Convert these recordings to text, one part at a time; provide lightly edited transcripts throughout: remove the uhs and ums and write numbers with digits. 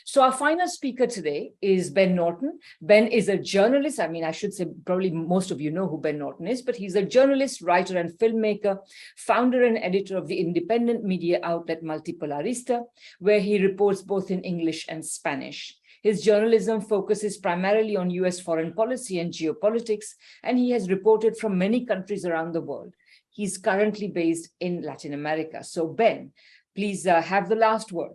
So our final speaker today is Ben Norton. Ben is a journalist. I mean, I should say probably most of you know who Ben Norton is, but he's a journalist, writer, and filmmaker, founder and editor of the independent media outlet Multipolarista, where he reports both in English and Spanish. His journalism focuses primarily on US foreign policy and geopolitics, and he has reported from many countries around the world. He's currently based in Latin America. So Ben, please have the last word.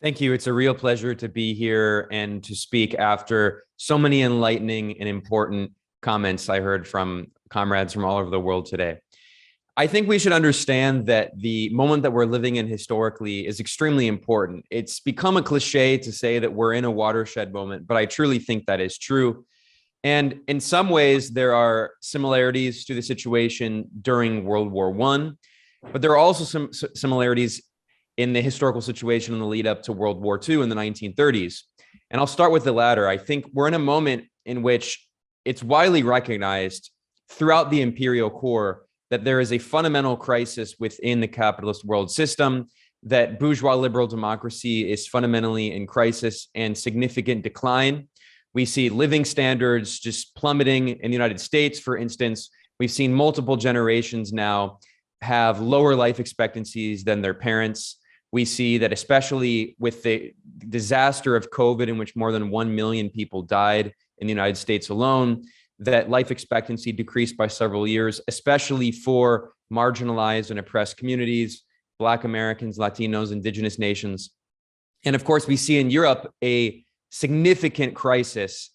Thank you. It's a real pleasure to be here and to speak after so many enlightening and important comments I heard from comrades from all over the world today. I think we should understand that the moment that we're living in historically is extremely important. It's become a cliche to say that we're in a watershed moment, but I truly think that is true. And in some ways, there are similarities to the situation during World War I, but there are also some similarities in the historical situation in the lead up to World War II in the 1930s. And I'll start with the latter. I think we're in a moment in which it's widely recognized throughout the imperial core that there is a fundamental crisis within the capitalist world system, that bourgeois liberal democracy is fundamentally in crisis and significant decline. We see living standards just plummeting in the United States, for instance. We've seen multiple generations now have lower life expectancies than their parents. We see that especially with the disaster of COVID, in which more than 1 million people died in the United States alone, that life expectancy decreased by several years, especially for marginalized and oppressed communities, Black Americans, Latinos, indigenous nations. And of course, we see in Europe a significant crisis.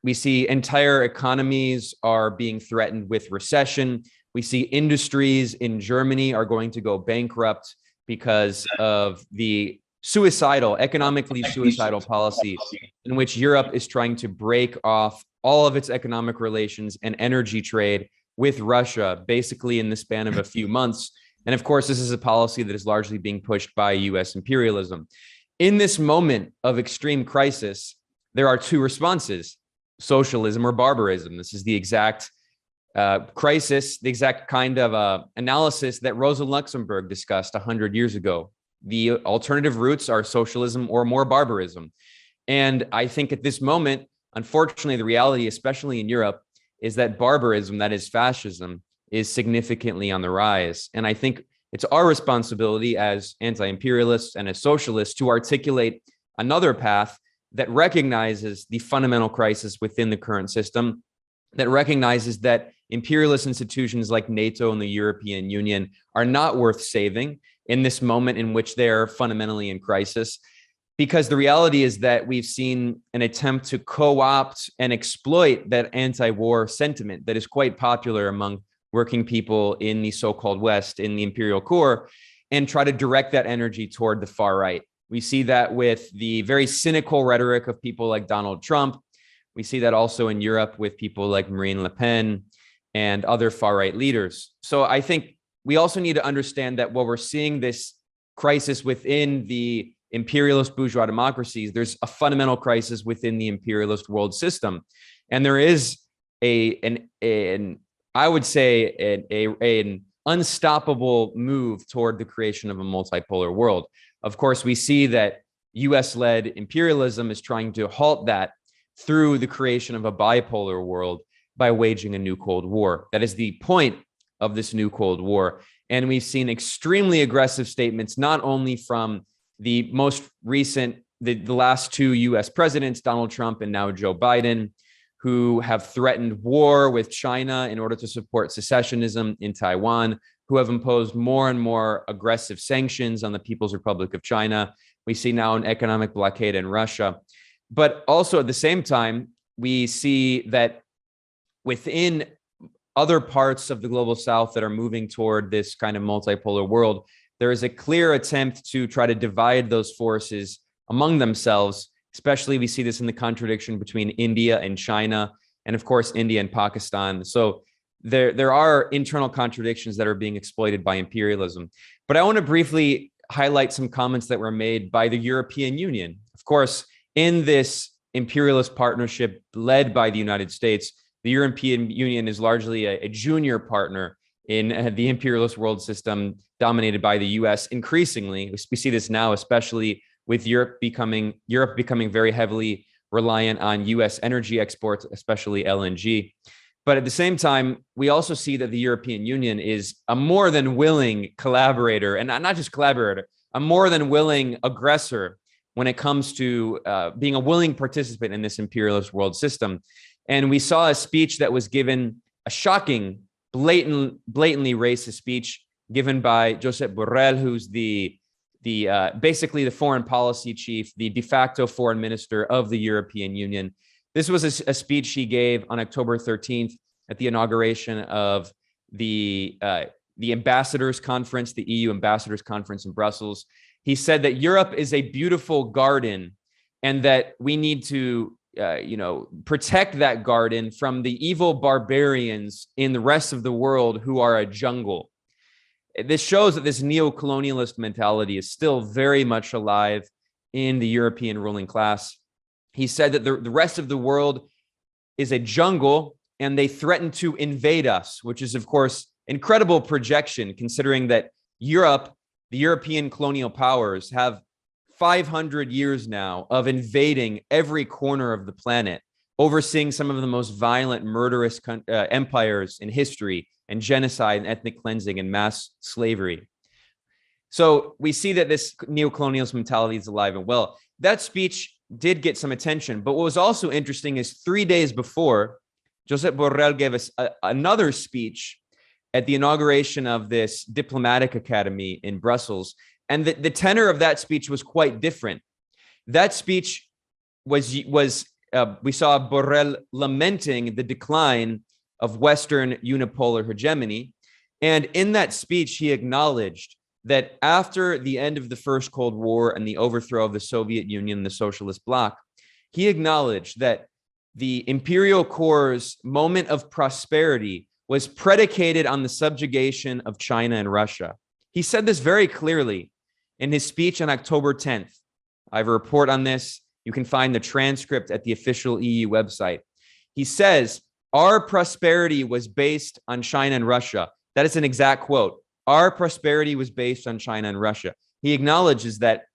We see entire economies are being threatened with recession. We see industries in Germany are going to go bankrupt because of the economically suicidal policy in which Europe is trying to break off all of its economic relations and energy trade with Russia, basically in the span of a few months. And of course, this is a policy that is largely being pushed by US imperialism. In this moment of extreme crisis, there are two responses: socialism or barbarism. This is the exact crisis, the exact kind of analysis that Rosa Luxemburg discussed 100 years ago. The alternative routes are socialism or more barbarism. And I think at this moment, unfortunately, the reality, especially in Europe, is that barbarism, that is fascism, is significantly on the rise. And I think it's our responsibility as anti-imperialists and as socialists to articulate another path that recognizes the fundamental crisis within the current system, that recognizes that imperialist institutions like NATO and the European Union are not worth saving in this moment in which they're fundamentally in crisis. Because the reality is that we've seen an attempt to co-opt and exploit that anti-war sentiment that is quite popular among working people in the so-called West, in the imperial core, and try to direct that energy toward the far right. We see that with the very cynical rhetoric of people like Donald Trump. We see that also in Europe with people like Marine Le Pen and other far-right leaders. So I think we also need to understand that while we're seeing this crisis within the imperialist bourgeois democracies, there's a fundamental crisis within the imperialist world system. And there is an unstoppable move toward the creation of a multipolar world. Of course, we see that US-led imperialism is trying to halt that through the creation of a bipolar world by waging a new Cold War. That is the point of this new Cold War. And we've seen extremely aggressive statements, not only from the most recent, the last two US presidents, Donald Trump and now Joe Biden, who have threatened war with China in order to support secessionism in Taiwan, who have imposed more and more aggressive sanctions on the People's Republic of China. We see now an economic blockade in Russia. But also at the same time, we see that within other parts of the global South that are moving toward this kind of multipolar world, there is a clear attempt to try to divide those forces among themselves. Especially we see this in the contradiction between India and China, and of course, India and Pakistan. So there are internal contradictions that are being exploited by imperialism. But I want to briefly highlight some comments that were made by the European Union. Of course, in this imperialist partnership led by the United States, the European Union is largely a junior partner in the imperialist world system dominated by the US. Increasingly, we see this now, especially with Europe becoming very heavily reliant on US energy exports, especially LNG. But at the same time, we also see that the European Union is a more than willing collaborator, and not just collaborator, a more than willing aggressor when it comes to being a willing participant in this imperialist world system. And we saw a speech that was given, a shocking, blatantly racist speech given by Josep Borrell, who's basically the foreign policy chief, the de facto foreign minister of the European Union. This was a speech he gave on October 13th at the inauguration of the ambassadors conference, the EU ambassadors conference in Brussels. He said that Europe is a beautiful garden and that we need to protect that garden from the evil barbarians in the rest of the world who are a jungle. This shows that this neo-colonialist mentality is still very much alive in the European ruling class. He said that the rest of the world is a jungle and they threaten to invade us, which is, of course, incredible projection, considering that Europe, the European colonial powers, have 500 years now of invading every corner of the planet, overseeing some of the most violent, murderous empires in history, and genocide and ethnic cleansing and mass slavery. So we see that this neo-colonialist mentality is alive and well. That speech did get some attention, but what was also interesting is 3 days before, Josep Borrell gave us another speech at the inauguration of this diplomatic academy in Brussels. And the tenor of that speech was quite different. That speech we saw Borrell lamenting the decline of Western unipolar hegemony. And in that speech, he acknowledged that after the end of the First Cold War and the overthrow of the Soviet Union and the socialist bloc, he acknowledged that the imperial core's moment of prosperity was predicated on the subjugation of China and Russia. He said this very clearly in his speech on October 10th. I have a report on this. You can find the transcript at the official EU website. He says, "Our prosperity was based on China and Russia." That is an exact quote. Our prosperity was based on China and Russia. He acknowledges that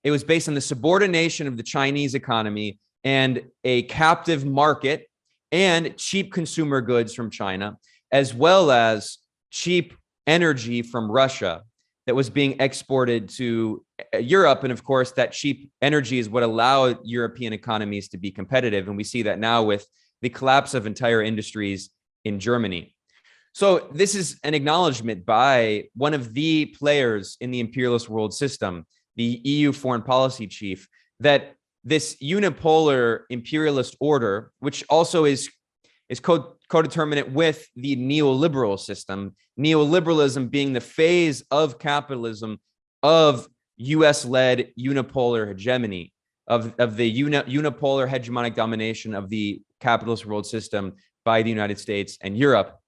it was based on the subordination of the Chinese economy and a captive market and cheap consumer goods from China, as well as cheap energy from Russia that was being exported to Europe. And of course, that cheap energy is what allowed European economies to be competitive. And we see that now with the collapse of entire industries in Germany. So this is an acknowledgement by one of the players in the imperialist world system, the EU foreign policy chief, that this unipolar imperialist order, which also is co-determinant with the neoliberal system, neoliberalism being the phase of capitalism of US-led unipolar hegemony, of the unipolar hegemonic domination of the capitalist world system by the United States and Europe.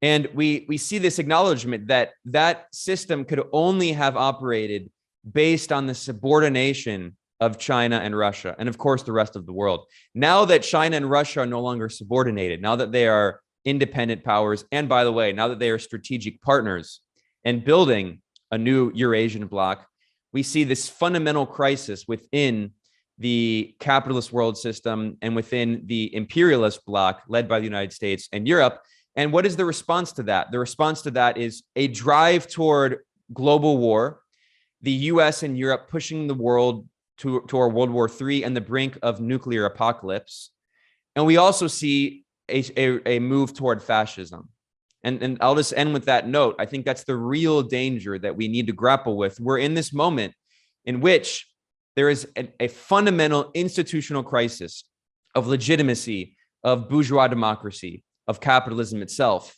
And we see this acknowledgement that that system could only have operated based on the subordination of China and Russia, and of course, the rest of the world. Now that China and Russia are no longer subordinated, now that they are independent powers, and by the way, now that they are strategic partners and building a new Eurasian bloc, we see this fundamental crisis within the capitalist world system and within the imperialist bloc led by the United States and Europe. And what is the response to that? The response to that is a drive toward global war, the US and Europe pushing the world toward World War III and the brink of nuclear apocalypse. And we also see a move toward fascism. And I'll just end with that note. I think that's the real danger that we need to grapple with. We're in this moment in which there is a fundamental institutional crisis of legitimacy, of bourgeois democracy, of capitalism itself.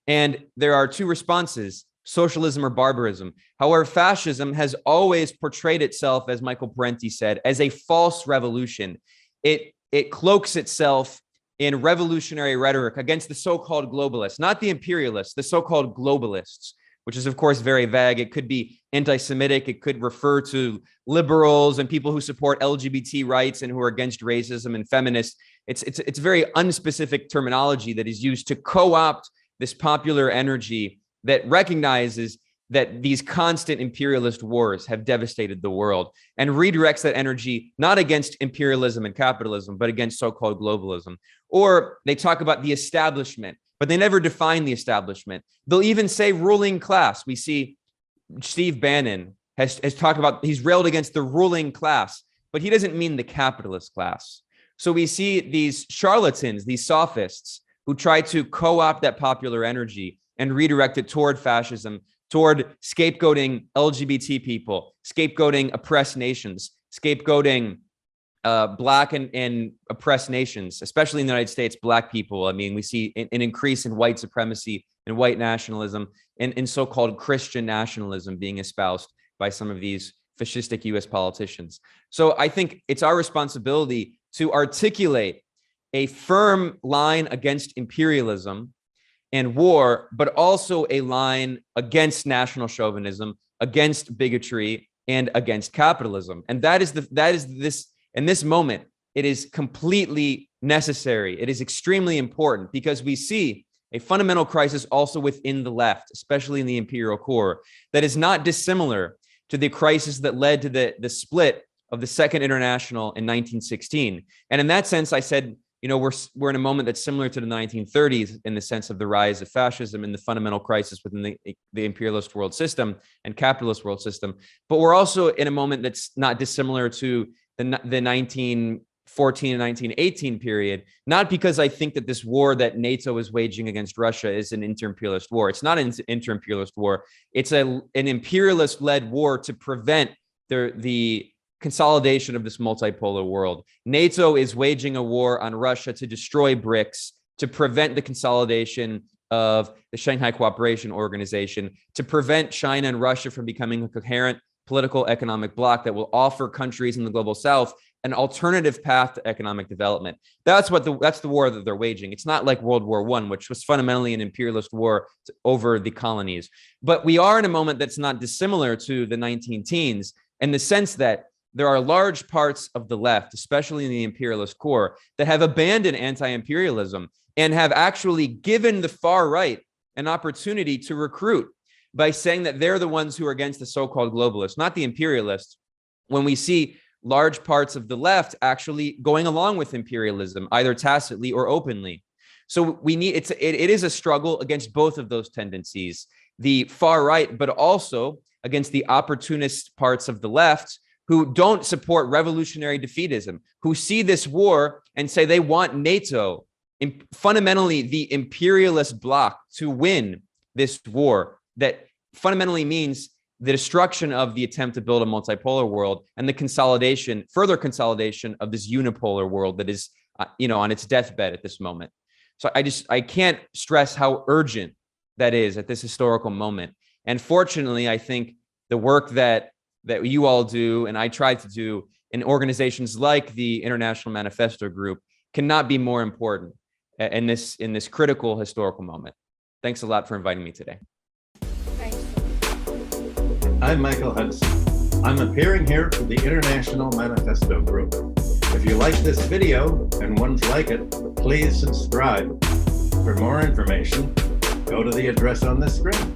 And there are two responses: socialism or barbarism. However, fascism has always portrayed itself, as Michael Parenti said, as a false revolution. It cloaks itself in revolutionary rhetoric against the so-called globalists, not the imperialists, the so-called globalists, which is, of course, very vague. It could be anti-Semitic. It could refer to liberals and people who support LGBT rights and who are against racism and feminists. It's very unspecific terminology that is used to co-opt this popular energy that recognizes that these constant imperialist wars have devastated the world, and redirects that energy not against imperialism and capitalism, but against so-called globalism. Or they talk about the establishment, but they never define the establishment. They'll even say ruling class. We see Steve Bannon has talked about, he's railed against the ruling class, but he doesn't mean the capitalist class. So we see these charlatans, these sophists, who try to co-opt that popular energy and redirect it toward fascism, toward scapegoating LGBT people, scapegoating oppressed nations, scapegoating Black and oppressed nations, especially in the United States, Black people. I mean, we see an increase in white supremacy and white nationalism and so-called Christian nationalism being espoused by some of these fascistic US politicians. So I think it's our responsibility to articulate a firm line against imperialism and war, but also a line against national chauvinism, against bigotry, and against capitalism. And that is this, in this moment, it is completely necessary. It is extremely important because we see a fundamental crisis also within the left, especially in the imperial core, that is not dissimilar to the crisis that led to the split of the Second International in 1916. And in that sense, I said, you know, we're in a moment that's similar to the 1930s in the sense of the rise of fascism and the fundamental crisis within the imperialist world system and capitalist world system. But we're also in a moment that's not dissimilar to the 1914 and 1918 period, not because I think that this war that NATO is waging against Russia is an inter-imperialist war. It's not an inter-imperialist war. It's an imperialist-led war to prevent the consolidation of this multipolar world. NATO is waging a war on Russia to destroy BRICS, to prevent the consolidation of the Shanghai Cooperation Organization, to prevent China and Russia from becoming a coherent political economic bloc that will offer countries in the global south an alternative path to economic development. That's the war that they're waging. It's not like World War I, which was fundamentally an imperialist war over the colonies. But we are in a moment that's not dissimilar to the 19-teens in the sense that there are large parts of the left, especially in the imperialist core, that have abandoned anti-imperialism and have actually given the far right an opportunity to recruit by saying that they're the ones who are against the so-called globalists, not the imperialists, when we see large parts of the left actually going along with imperialism, either tacitly or openly. So it is a struggle against both of those tendencies, the far right, but also against the opportunist parts of the left who don't support revolutionary defeatism, who see this war and say they want NATO, fundamentally the imperialist bloc, to win this war that fundamentally means the destruction of the attempt to build a multipolar world and the further consolidation of this unipolar world that is, on its deathbed at this moment. So I can't stress how urgent that is at this historical moment. And fortunately, I think the work that you all do, and I try to do in organizations like the International Manifesto Group, cannot be more important in this critical historical moment. Thanks a lot for inviting me today. Thanks. I'm Michael Hudson. I'm appearing here for the International Manifesto Group. If you like this video and ones like it, please subscribe. For more information, go to the address on the screen.